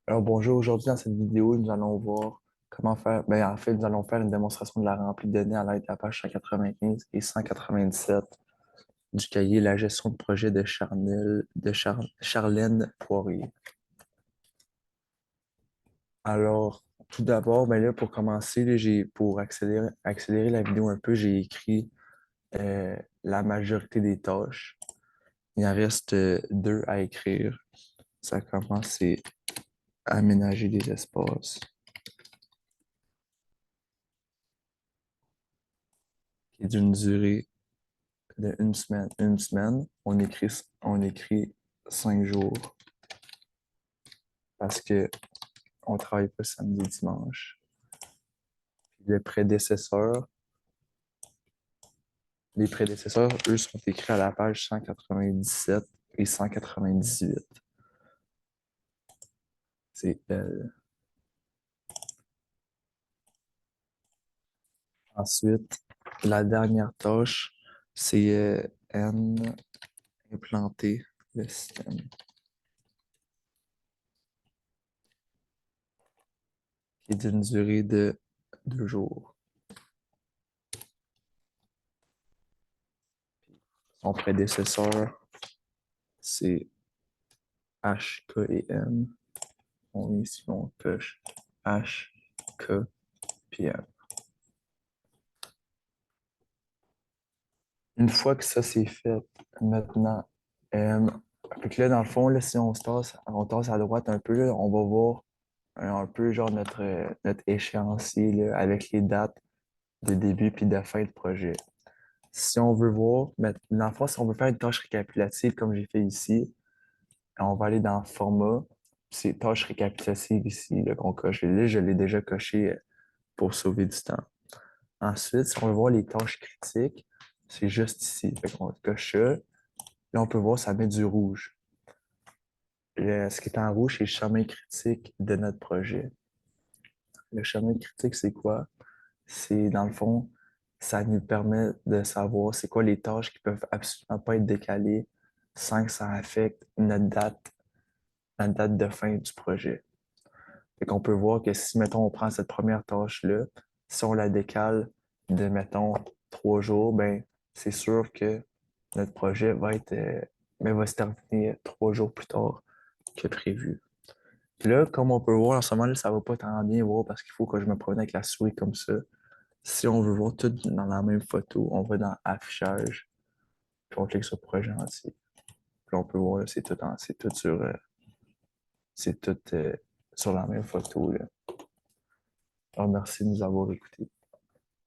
Alors bonjour, aujourd'hui dans cette vidéo, nous allons voir comment faire, en fait, nous allons faire une démonstration de la remplie de données à l'aide de la page 195 et 197 du cahier La gestion de projet de Charlène Poirier. Alors, tout d'abord, pour commencer, là, pour accélérer la vidéo un peu, j'ai écrit la majorité des tâches. Il en reste deux à écrire. Ça commence, c'est aménager des espaces, qui est d'une durée de une semaine. Une semaine, on écrit 5 jours parce que on travaille pas samedi, dimanche. Puis les prédécesseurs, eux, sont écrits à la page 197 et 198. C'est elle. Ensuite, la dernière tâche, c'est N, implanter le système, qui est d'une durée de 2 jours. Son prédécesseur, c'est H, K et M. On est ici, on coche H, K, puis M. Une fois que ça c'est fait, maintenant, fait que là, dans le fond, là, si on tasse à droite un peu, là, on va voir un peu genre notre échéancier là, avec les dates de début puis de fin de projet. Si on veut voir, dans le fond, si on veut faire une tâche récapitulative comme j'ai fait ici, on va aller dans Format, c'est tâche récapitulative ici, là, qu'on coche. Et là, je l'ai déjà coché pour sauver du temps. Ensuite, si on veut voir les tâches critiques, c'est juste ici. Fait qu'on coche ça. Là, on peut voir, ça met du rouge. Ce qui est en rouge, c'est le chemin critique de notre projet. Le chemin critique, c'est quoi? C'est, dans le fond, ça nous permet de savoir c'est quoi les tâches qui peuvent absolument pas être décalées sans que ça affecte notre date de fin du projet. Fait qu'on peut voir que si, mettons, on prend cette première tâche-là, si on la décale de, mettons, 3 jours, ben, c'est sûr que notre projet va se terminer 3 jours plus tard que prévu. Puis là, comme on peut voir en ce moment, là, ça va pas tant bien voir parce qu'il faut que je me promène avec la souris comme ça. Si on veut voir tout dans la même photo, on va dans Affichage, puis on clique sur Projet entier. Puis on peut voir, là, c'est tout sur la même photo, là. Alors, merci de nous avoir écoutés.